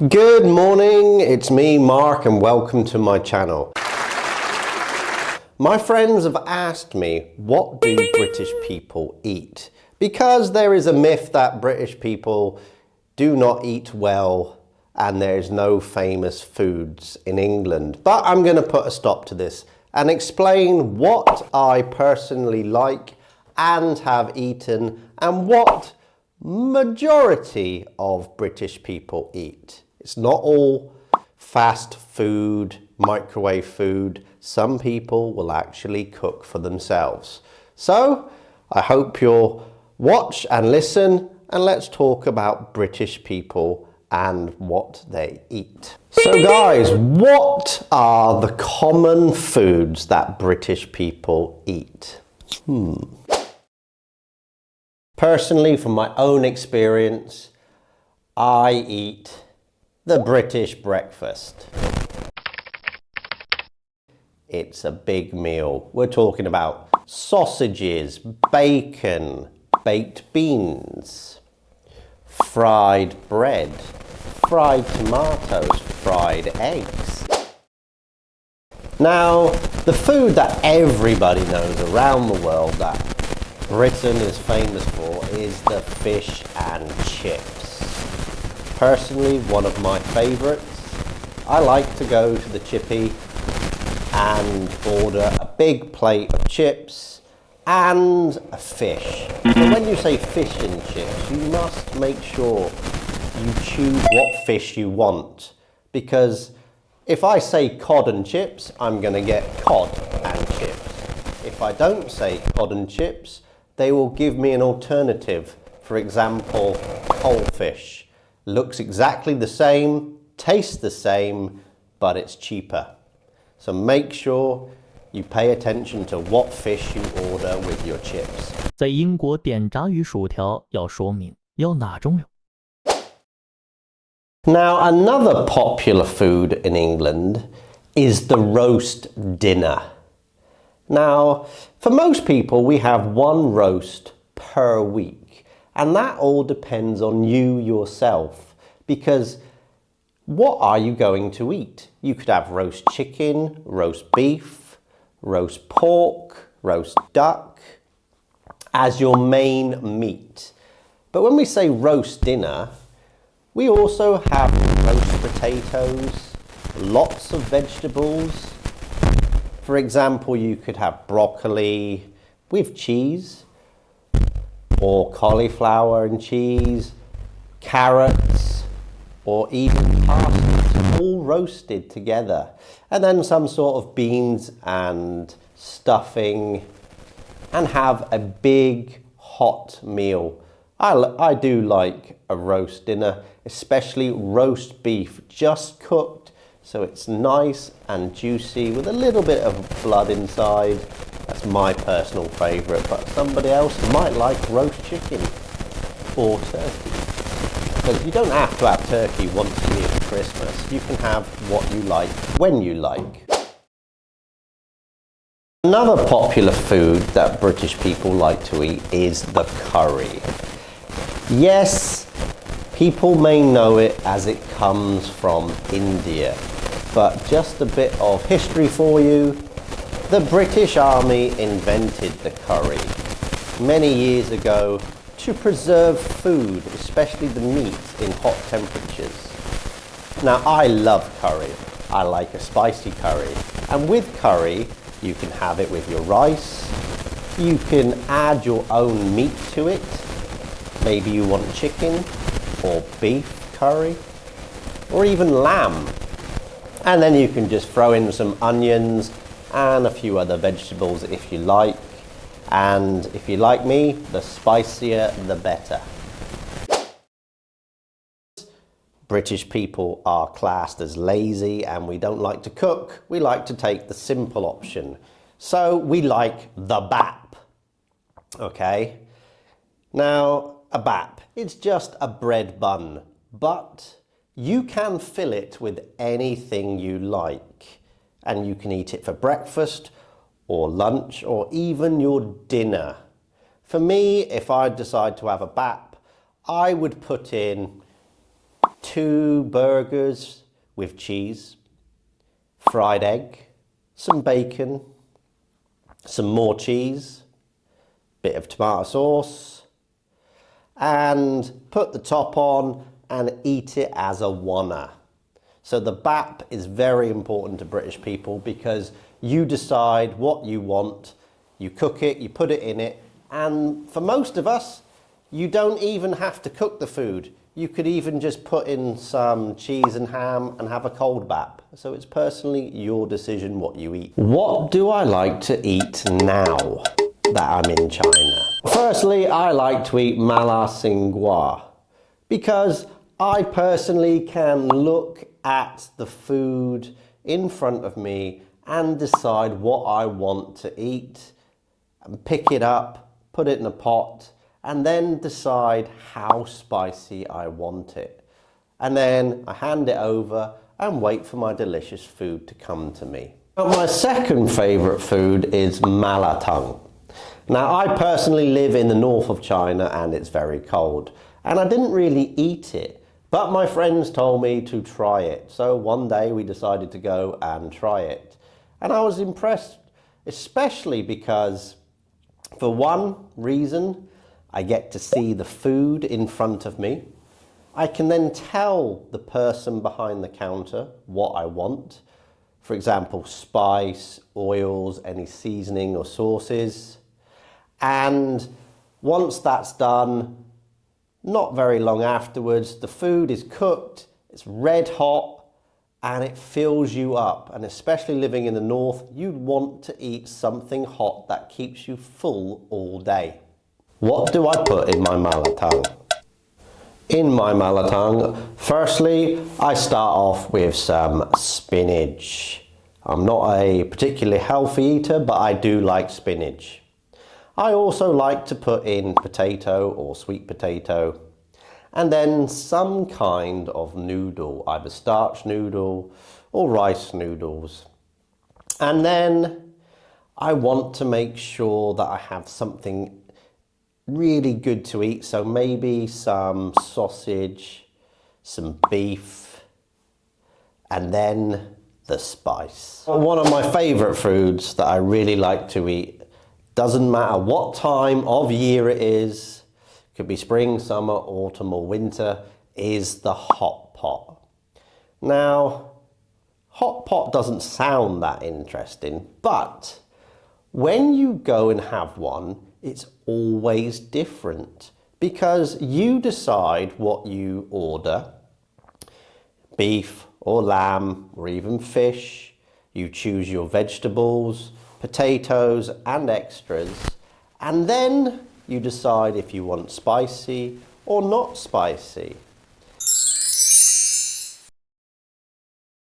Good morning, it's me Mark and welcome to my channel. My friends have asked me, what do British people eat? Because there is a myth that British people do not eat well and there's no famous foods in England. But I'm going to put a stop to this and explain what I personally like and have eaten and what majority of British people eat. It's not all fast food, microwave food. Some people will actually cook for themselves. So I hope you'll watch and listen, and let's talk about British people and what they eat. So guys, what are the common foods that British people eat? Personally, from my own experience, I eat the British breakfast. It's a big meal. We're talking about sausages, bacon, baked beans, fried bread, fried tomatoes, fried eggs. Now, the food that everybody knows around the world that Britain is famous for is the fish and chips. Personally, one of my favourites. I like to go to the chippy and order a big plate of chips and a fish. But when you say fish and chips, you must make sure you choose what fish you want. Because if I say cod and chips, I'm going to get cod and chips. If I don't say cod and chips, they will give me an alternative. For example, whole fish. Looks exactly the same, tastes the same, but it's cheaper. So make sure you pay attention to what fish you order with your chips. 在英国点炸鱼薯条要说明要哪种有。Now, another popular food in England is the roast dinner. Now, for most people, we have one roast per week, and that all depends on you yourself, because what are you going to eat? You could have roast chicken, roast beef, roast pork, roast duck as your main meat. But when we say roast dinner, we also have roast potatoes, lots of vegetables. For example, you could have broccoli with cheese, or cauliflower and cheese, carrots, or even parsnips, all roasted together. And then some sort of beans and stuffing, and have a big hot meal. I do like a roast dinner, especially roast beef, just cooked, so it's nice and juicy with a little bit of blood inside. That's my personal favourite, but somebody else might like roast chicken or turkey. Because you don't have to have turkey once a year for Christmas. You can have what you like, when you like. Another popular food that British people like to eat is the curry. Yes, people may know it as it comes from India, but just a bit of history for you. The British Army invented the curry many years ago to preserve food, especially the meat, in hot temperatures. Now, I love curry. I like a spicy curry. And with curry, you can have it with your rice. You can add your own meat to it. Maybe you want chicken or beef curry, or even lamb. And then you can just throw in some onions and a few other vegetables if you like. And if you like me, the spicier the better. British people are classed as lazy and we don't like to cook. We like to take the simple option. So we like the bap. Okay? Now, a bap, it's just a bread bun, but you can fill it with anything you like. And you can eat it for breakfast or lunch or even your dinner. For me, if I decide to have a bap, I would put in 2 burgers with cheese, fried egg, some bacon, some more cheese, bit of tomato sauce, and put the top on and eat it as a oneer. So the bap is very important to British people because you decide what you want, you cook it, you put it in it, and for most of us, you don't even have to cook the food. You could even just put in some cheese and ham and have a cold bap. So it's personally your decision what you eat. What do I like to eat now that I'm in China? Firstly, I like to eat mala singwa because I personally can look at the food in front of me and decide what I want to eat and pick it up, put it in a pot, and then decide how spicy I want it. And then I hand it over and wait for my delicious food to come to me. Now, my second favourite food is malatang. Now, I personally live in the north of China and it's very cold. And I didn't really eat it, but my friends told me to try it. So one day we decided to go and try it. And I was impressed, especially because for one reason, I get to see the food in front of me. I can then tell the person behind the counter what I want. For example, spice, oils, any seasoning or sauces. And once that's done, not very long afterwards, the food is cooked, it's red hot, and it fills you up. And especially living in the north, you'd want to eat something hot that keeps you full all day. What do I put in my malatang? In my malatang, firstly, I start off with some spinach. I'm not a particularly healthy eater, but I do like spinach. I also like to put in potato or sweet potato, and then some kind of noodle, either starch noodle or rice noodles. And then I want to make sure that I have something really good to eat, so maybe some sausage, some beef, and then the spice. One of my favourite foods that I really like to eat, doesn't matter what time of year it is, could be spring, summer, autumn or winter, is the hot pot. Now, hot pot doesn't sound that interesting, but when you go and have one, it's always different because you decide what you order, beef or lamb or even fish. You choose your vegetables, potatoes and extras, and then you decide if you want spicy or not spicy.